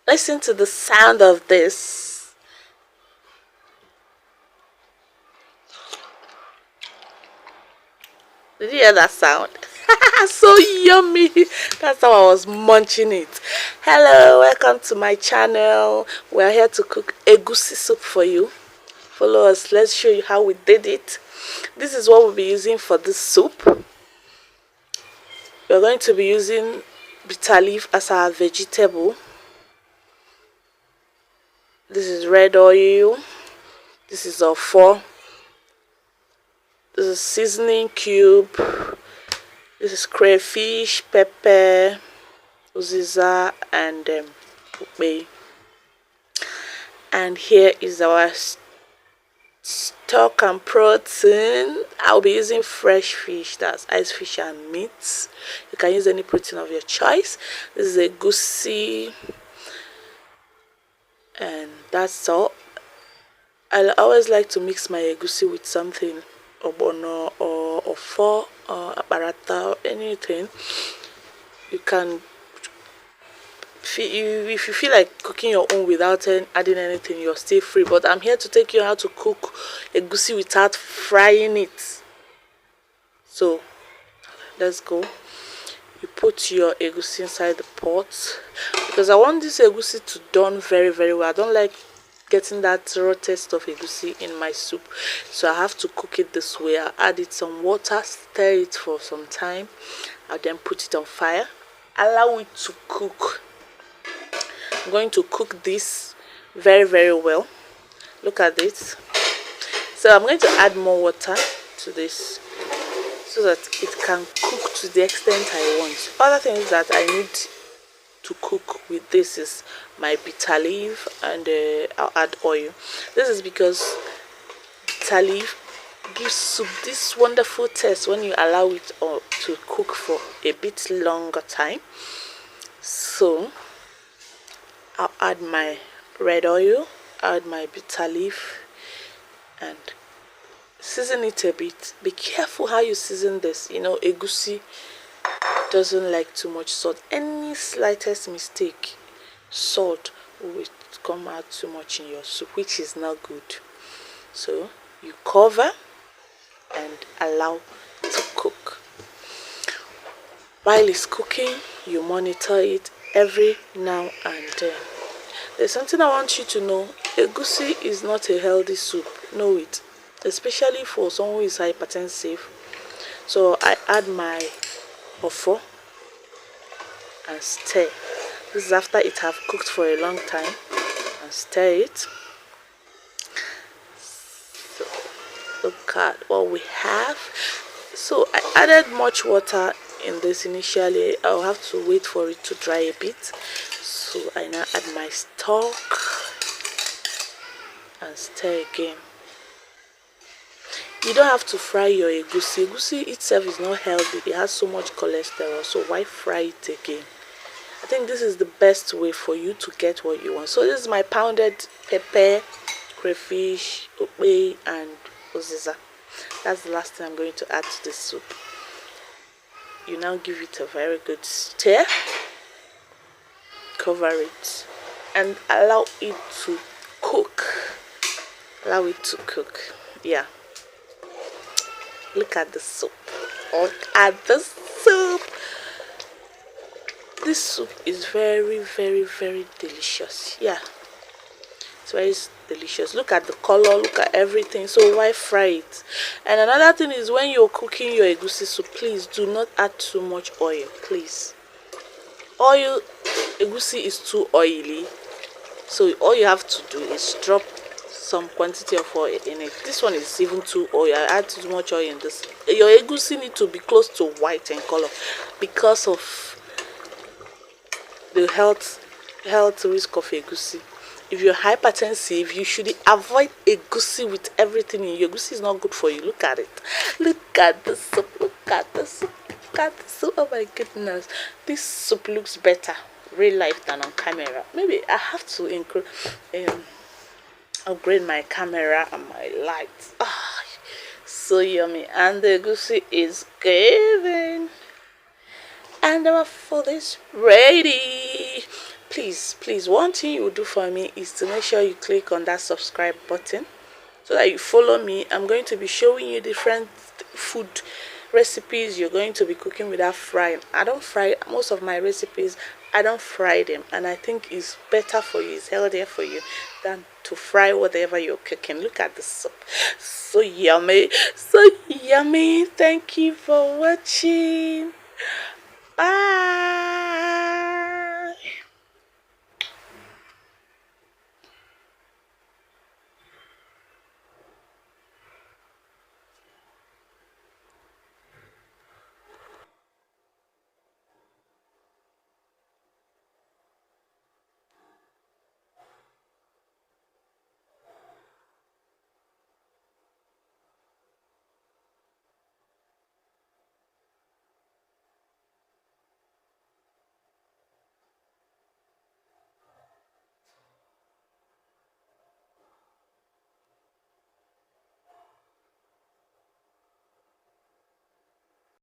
Listen to the sound of this. Did you hear that sound? So yummy. That's how I was munching it. Hello, welcome to my channel. We're here to cook egusi soup for you. Follow us. Let's show you how we did it. This is what we'll be using for this soup. We're going to be using bitter leaf as our vegetable. This is red oil. This is ofo. This is seasoning cube. This is crayfish, pepper, uziza, and ukbe. And here is our stock and protein. I'll be using fresh fish, that's ice fish and meat. You can use any protein of your choice. This is egusi, and that's all. I always like to mix my egusi with something, obono or ofo or aparata or anything. You can, if you feel like cooking your own without adding anything, you're still free. But I'm here to take you how to cook egusi without frying it. So let's go. You put your egusi inside the pot, because I want this egusi to done very well. I don't like getting that raw taste of egusi in my soup, so I have to cook it this way. I add it some water, stir it for some time, and then put it on fire, allow it to cook. I'm going to cook this very well. Look at this. So I'm going to add more water to this so that it can cook to the extent I want. Other things that I need to cook with this is my bitter leaf, and I'll add oil. This is because bitter leaf gives soup this wonderful taste when you allow it to cook for a bit longer time. So I'll add my red oil, add my bitter leaf, and season it a bit. Be careful how you season this. You know, egusi doesn't like too much salt. Any slightest mistake, salt will come out too much in your soup, which is not good. So you cover and allow to cook. While it's cooking, you monitor it every now and then. There's something I want you to know. Egusi is not a healthy soup. Know it. Especially for someone who is hypertensive. So I add my ofo and stir. This is after it have cooked for a long time, and stir it. So look at what we have. So I added much water in this initially. I'll have to wait for it to dry a bit. So I now add my stock and stir again. You don't have to fry your egusi. Egusi itself is not healthy. It has so much cholesterol, so why fry it again? I think this is the best way for you to get what you want. So this is my pounded pepper, crayfish, ukbe, and uziza. That's the last thing I'm going to add to this soup. You now give it a very good stir, cover it, and allow it to cook. Allow it to cook. Yeah. Look at the soup. Look at the soup. This soup is very delicious. Yeah, it's very delicious. Look at the color, look at everything. So why fry it? And another thing is, when you're cooking your egusi soup, please do not add too much oil. Please. Oil, egusi is too oily, so all you have to do is drop some quantity of oil in it. This one is even too oil. I add too much oil in this. Your egusi need to be close to white in color because of the health risk of egusi. If you're hypertensive, you should avoid egusi with everything in you. Egusi is not good for you. Look at it. Look at the soup. Look at the soup. Look at the soup. Oh my goodness. This soup looks better real life than on camera. Maybe I have to include upgrade my camera and my lights. Ah, so yummy. And the egusi is giving. And our food is ready. Please please, one thing you will do for me is to make sure you click on that subscribe button so that you follow me. I'm going to be showing you different food recipes you're going to be cooking without frying. I don't fry most of my recipes. I don't fry them, and I think it's better for you, it's healthier for you than to fry whatever you're cooking. Look at the soup, so yummy, so yummy. Thank you for watching. Bye.